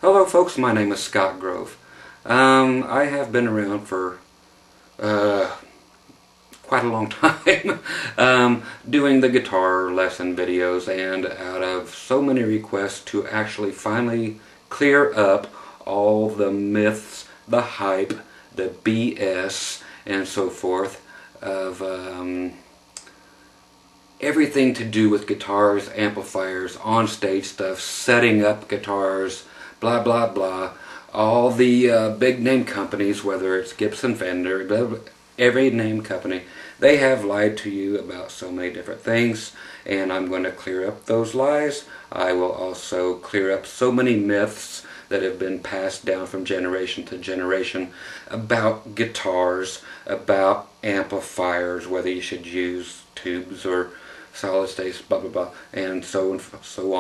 Hello folks, my name is Scott Grove. I have been around for quite a long time doing the guitar lesson videos, and out of so many requests to actually finally clear up all the myths, the hype, the BS and so forth of everything to do with guitars, amplifiers, on-stage stuff, setting up guitars, blah blah blah. All the big name companies, whether it's Gibson, Fender, every name company, they have lied to you about so many different things, and I'm going to clear up those lies. I will also clear up so many myths that have been passed down from generation to generation about guitars, about amplifiers, whether you should use tubes or solid states, blah blah blah, and so on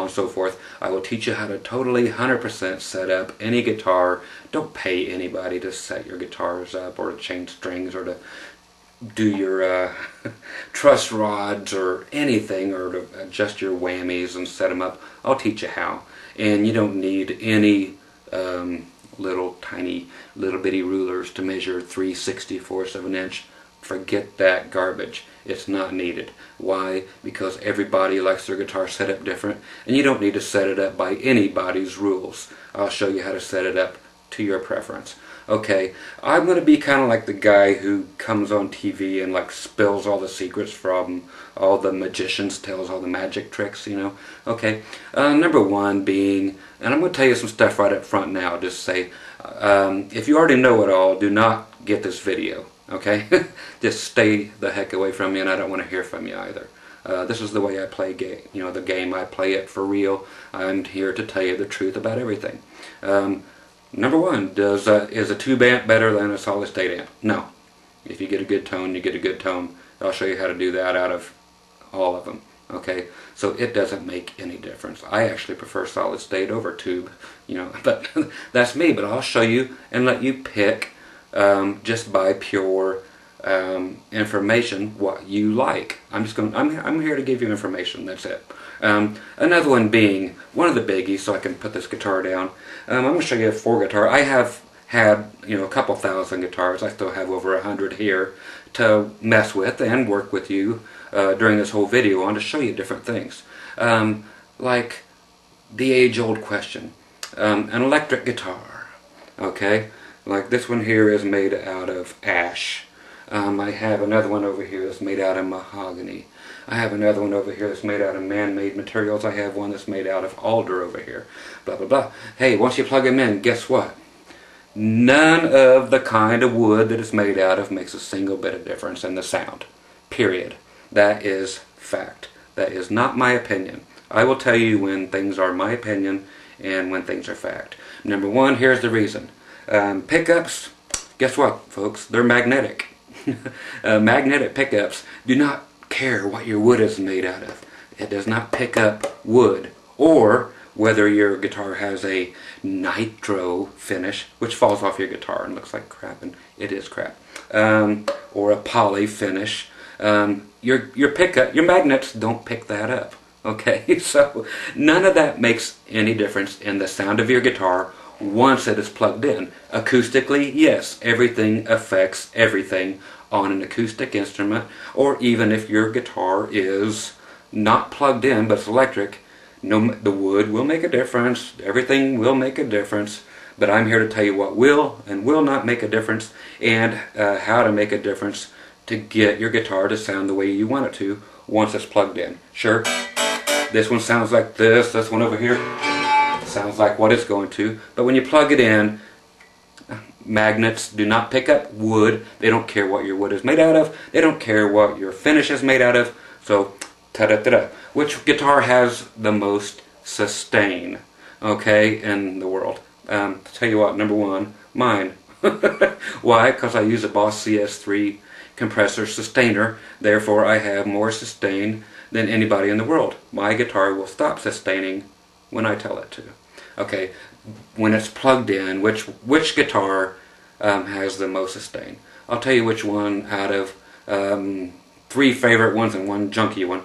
and so forth. I will teach you how to totally 100% set up any guitar. Don't pay anybody to set your guitars up, or to change strings, or to do your truss rods or anything, or to adjust your whammies and set them up. I'll teach you how, and you don't need any little bitty rulers to measure 3/64 of an inch. Forget that garbage. It's not needed. Why? Because everybody likes their guitar set up different, and you don't need to set it up by anybody's rules. I'll show you how to set it up to your preference. Okay, I'm going to be kind of like the guy who comes on TV and like spills all the secrets from all the magicians, tells all the magic tricks, you know. Okay, number one being, and I'm going to tell you some stuff right up front now, just say, if you already know it all, do not get this video. Okay, just stay the heck away from me, and I don't want to hear from you either. This is the way I play the game. I play it for real. I'm here to tell you the truth about everything. Number one, is a tube amp better than a solid state amp? No. If you get a good tone, you get a good tone. I'll show you how to do that out of all of them. Okay, so it doesn't make any difference. I actually prefer solid state over tube, you know, but that's me. But I'll show you and let you pick. Just by pure information, what you like. I'm here to give you information. That's it. Another one being one of the biggies, so I can put this guitar down. I'm going to show you 4 guitars. I have had a couple thousand guitars. I still have over 100 here to mess with and work with you during this whole video on, to show you different things. Like the age-old question, an electric guitar. Okay. Like this one here is made out of ash. I have another one over here that's made out of mahogany. I have another one over here that's made out of man-made materials. I have one that's made out of alder over here. Blah, blah, blah. Hey, once you plug them in, guess what? None of the kind of wood that it's made out of makes a single bit of difference in the sound. Period. That is fact. That is not my opinion. I will tell you when things are my opinion and when things are fact. Number one, here's the reason. Pickups, guess what, folks? They're magnetic. Magnetic pickups do not care what your wood is made out of. It does not pick up wood, or whether your guitar has a nitro finish, which falls off your guitar and looks like crap, and it is crap, or a poly finish. Your pickup, your magnets don't pick that up. Okay, so none of that makes any difference in the sound of your guitar once it is plugged in. Acoustically, yes, everything affects everything on an acoustic instrument, or even if your guitar is not plugged in but it's electric, the wood will make a difference, everything will make a difference, but I'm here to tell you what will and will not make a difference, and how to make a difference to get your guitar to sound the way you want it to once it's plugged in. Sure, this one sounds like this one over here sounds like what it's going to, but when you plug it in, magnets do not pick up wood. They don't care what your wood is made out of. They don't care what your finish is made out of. So, ta-da-ta-da. Which guitar has the most sustain, okay, in the world? Tell you what, number one, mine. Why? Because I use a Boss CS3 compressor sustainer. Therefore, I have more sustain than anybody in the world. My guitar will stop sustaining when I tell it to. Okay, when it's plugged in, which guitar has the most sustain? I'll tell you which one out of 3 favorite ones and 1 junky one,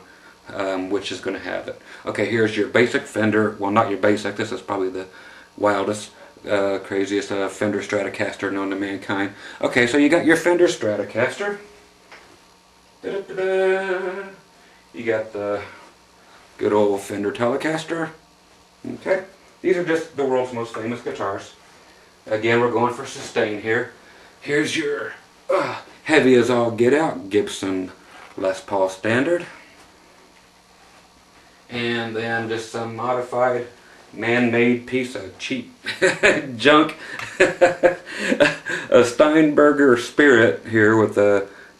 which is going to have it. Okay, here's your basic Fender. Well, not your basic. This is probably the wildest, craziest Fender Stratocaster known to mankind. Okay, so you got your Fender Stratocaster. Da-da-da-da. You got the good old Fender Telecaster. Okay, these are just the world's most famous guitars. Again, we're going for sustain here. Here's your heavy as all get out Gibson Les Paul Standard. And then just some modified man-made piece of cheap junk. A Steinberger Spirit here with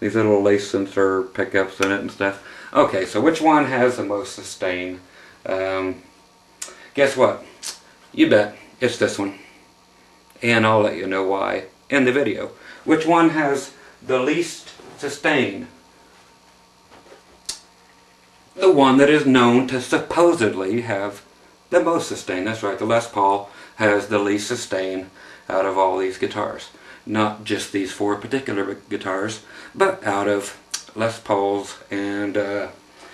these little lace sensor pickups in it and stuff. Okay, so which one has the most sustain? Guess what? You bet it's this one. And I'll let you know why in the video. Which one has the least sustain? The one that is known to supposedly have the most sustain. That's right, the Les Paul has the least sustain out of all these guitars. Not just these four particular guitars, but out of Les Pauls and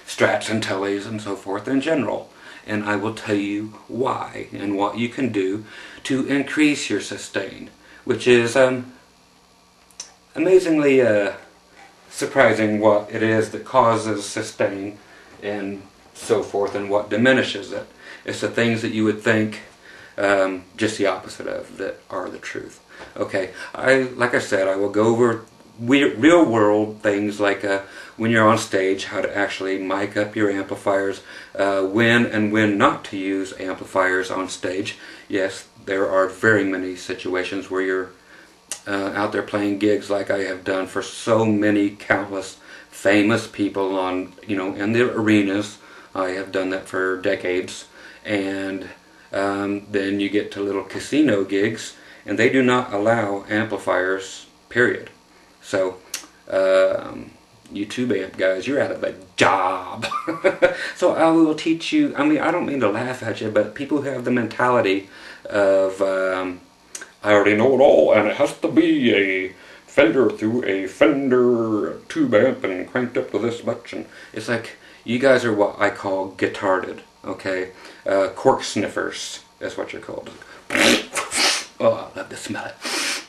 Strats and Tellys and so forth in general. And I will tell you why and what you can do to increase your sustain, which is amazingly surprising what it is that causes sustain and so forth and what diminishes it. It's the things that you would think just the opposite of that are the truth. Okay, like I said, I will go over real world things like when you're on stage, how to actually mic up your amplifiers, when and when not to use amplifiers on stage. Yes, there are very many situations where you're out there playing gigs like I have done for so many countless famous people on, in the arenas. I have done that for decades. And then you get to little casino gigs and they do not allow amplifiers, period. So, you tube amp guys, you're out of a job. So I will teach you, I don't mean to laugh at you, but people who have the mentality of, I already know it all and it has to be a Fender through a Fender tube amp and cranked up to this much. And it's like, you guys are what I call guitarded, okay? Cork sniffers, that's what you're called. Oh, I love to smell it.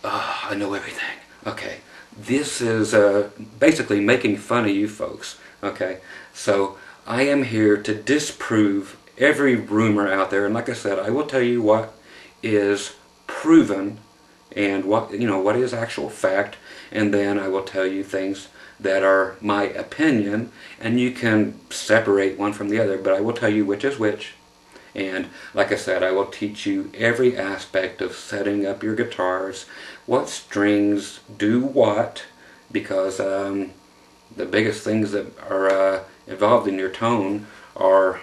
Oh, I know everything. Okay. This is basically making fun of you folks, okay? So I am here to disprove every rumor out there, and like I said, I will tell you what is proven and what is actual fact, and then I will tell you things that are my opinion, and you can separate one from the other, but I will tell you which is which. And like I said, I will teach you every aspect of setting up your guitars, what strings do what, because the biggest things that are involved in your tone are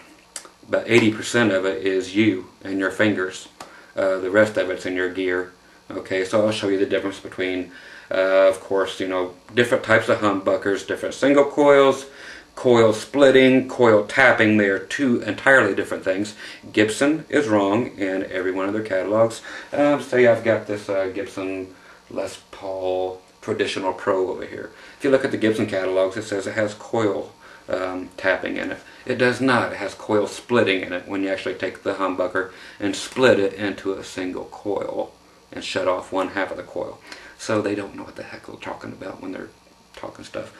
about 80% of it is you and your fingers. The rest of it's in your gear. Okay, so I'll show you the difference between, of course, different types of humbuckers, different single coils, coil splitting, coil tapping. They are two entirely different things. Gibson is wrong in every one of their catalogs. Say I've got this Gibson Les Paul Traditional Pro over here. If you look at the Gibson catalogs, it says it has coil tapping in it. It does not. It has coil splitting in it when you actually take the humbucker and split it into a single coil and shut off one half of the coil. So they don't know what the heck they're talking about when they're talking stuff.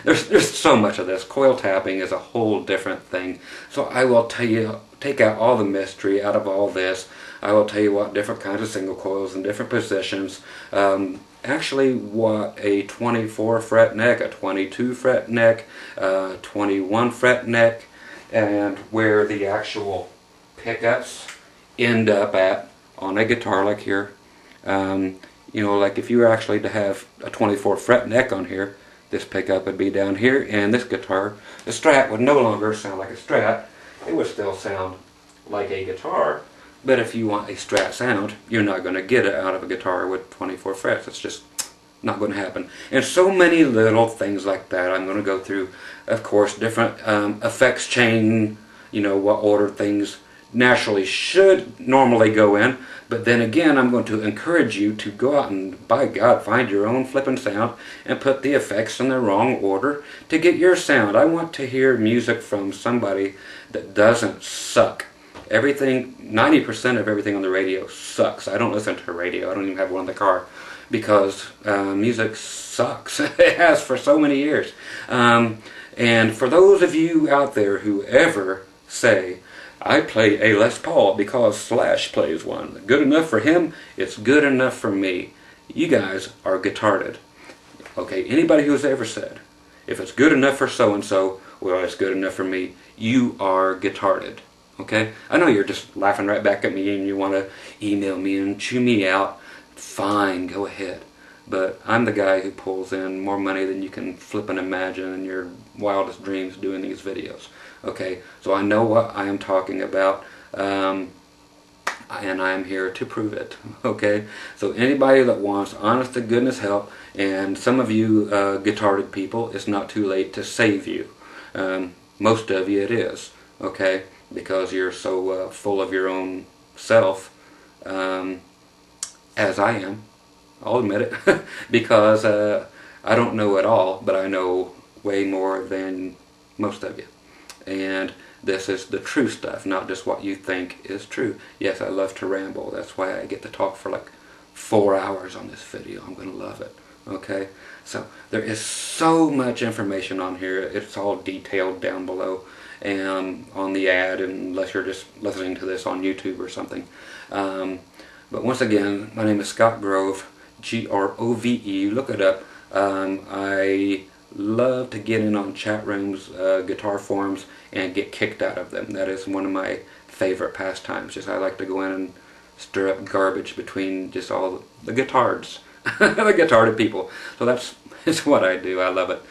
There's so much of this. Coil tapping is a whole different thing. So I will tell you, take out all the mystery out of all this. I will tell you what different kinds of single coils in different positions. Actually what a 24 fret neck, a 22 fret neck, 21 fret neck, and where the actual pickups end up at on a guitar like here. Like if you were actually to have a 24 fret neck on here, this pickup would be down here, and this guitar, the Strat, would no longer sound like a Strat. It would still sound like a guitar, but if you want a Strat sound, you're not going to get it out of a guitar with 24 frets. It's just not going to happen. And so many little things like that I'm going to go through. Of course, different effects chain, what order things naturally should normally go in. But then again, I'm going to encourage you to go out and, by God, find your own flippin' sound and put the effects in the wrong order to get your sound. I want to hear music from somebody that doesn't suck Everything, 90% of everything on the radio sucks. I don't listen to the radio. I don't even have one in the car because music sucks. It has for so many years. And for those of you out there who ever say, I play a Les Paul because Slash plays one. Good enough for him, it's good enough for me. You guys are Guitarded. Okay, anybody who's ever said, if it's good enough for so-and-so, well, it's good enough for me, you are Guitarded. Okay? I know you're just laughing right back at me and you want to email me and chew me out. Fine, go ahead. But I'm the guy who pulls in more money than you can flip and imagine in your wildest dreams doing these videos. Okay? So I know what I am talking about. And I am here to prove it. Okay? So anybody that wants honest to goodness help, and some of you Guitarded people, it's not too late to save you. Most of you it is. Okay? Because you're so full of your own self, as I am. I'll admit it. Because I don't know it all, but I know way more than most of you. And this is the true stuff, not just what you think is true. Yes, I love to ramble. That's why I get to talk for like 4 hours on this video. I'm going to love it. Okay? So there is so much information on here. It's all detailed down below and on the ad, unless you're just listening to this on YouTube or something. But once again, my name is Scott Grove, Grove. Look it up. I love to get in on chat rooms, guitar forums, and get kicked out of them. That is one of my favorite pastimes. Just I like to go in and stir up garbage between just all the guitards, the Guitarded people. So that's what I do. I love it.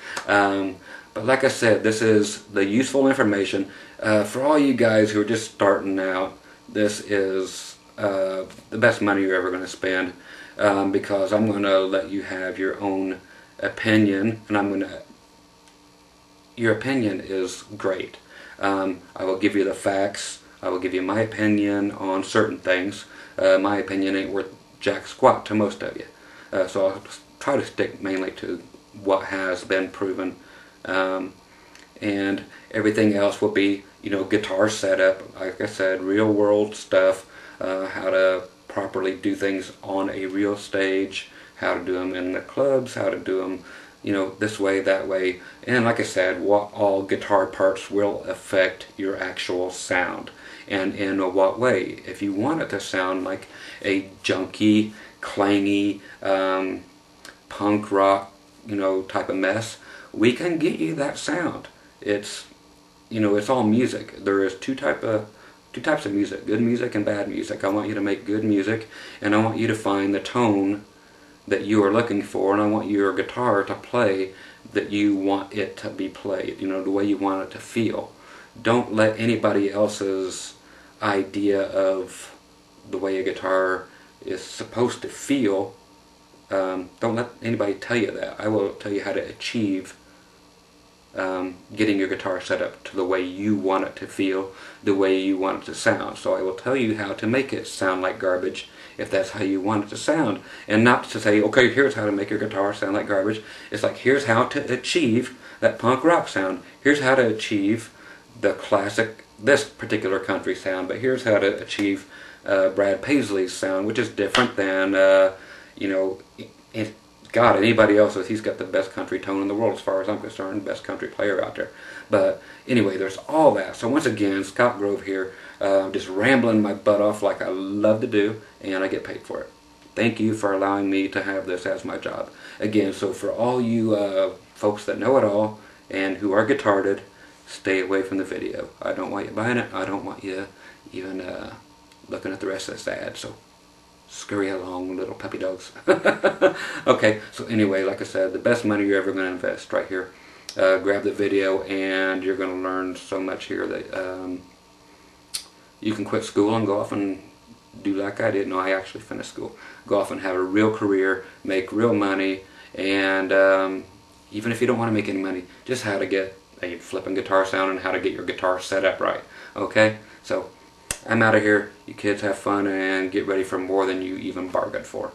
But like I said, this is the useful information. For all you guys who are just starting out, this is the best money you're ever going to spend, because I'm going to let you have your own opinion, and your opinion is great. I will give you the facts. I will give you my opinion on certain things. My opinion ain't worth jack squat to most of you. So I'll try to stick mainly to what has been proven. And everything else will be, guitar setup, like I said, real world stuff, how to properly do things on a real stage, how to do them in the clubs, how to do them, this way, that way, and like I said, what all guitar parts will affect your actual sound, and in what way. If you want it to sound like a junky, clangy, punk rock, type of mess, we can get you that sound. It's, it's all music. There is two types of music, good music and bad music. I want you to make good music, and I want you to find the tone that you are looking for, and I want your guitar to play that you want it to be played, the way you want it to feel. Don't let anybody else's idea of the way a guitar is supposed to feel, don't let anybody tell you that. I will tell you how to achieve getting your guitar set up to the way you want it to feel, the way you want it to sound. So I will tell you how to make it sound like garbage if that's how you want it to sound, and not to say, okay, here's how to make your guitar sound like garbage. It's like, here's how to achieve that punk rock sound. Here's how to achieve the classic, this particular country sound, but here's how to achieve Brad Paisley's sound, which is different than, God, anybody else's. He's got the best country tone in the world as far as I'm concerned, best country player out there. But anyway, there's all that. So once again, Scott Grove here, just rambling my butt off like I love to do, and I get paid for it. Thank you for allowing me to have this as my job. Again, so for all you folks that know it all and who are Guitarded, stay away from the video. I don't want you buying it. I don't want you even looking at the rest of this ad. So scurry along, little puppy dogs. Okay, so anyway, like I said, the best money you're ever going to invest right here. Grab the video, and you're going to learn so much here that you can quit school and go off and do like I did. No, I actually finished school. Go off and have a real career, make real money, and even if you don't want to make any money, just how to get a flipping guitar sound and how to get your guitar set up right. Okay, so I'm out of here. You kids have fun and get ready for more than you even bargained for.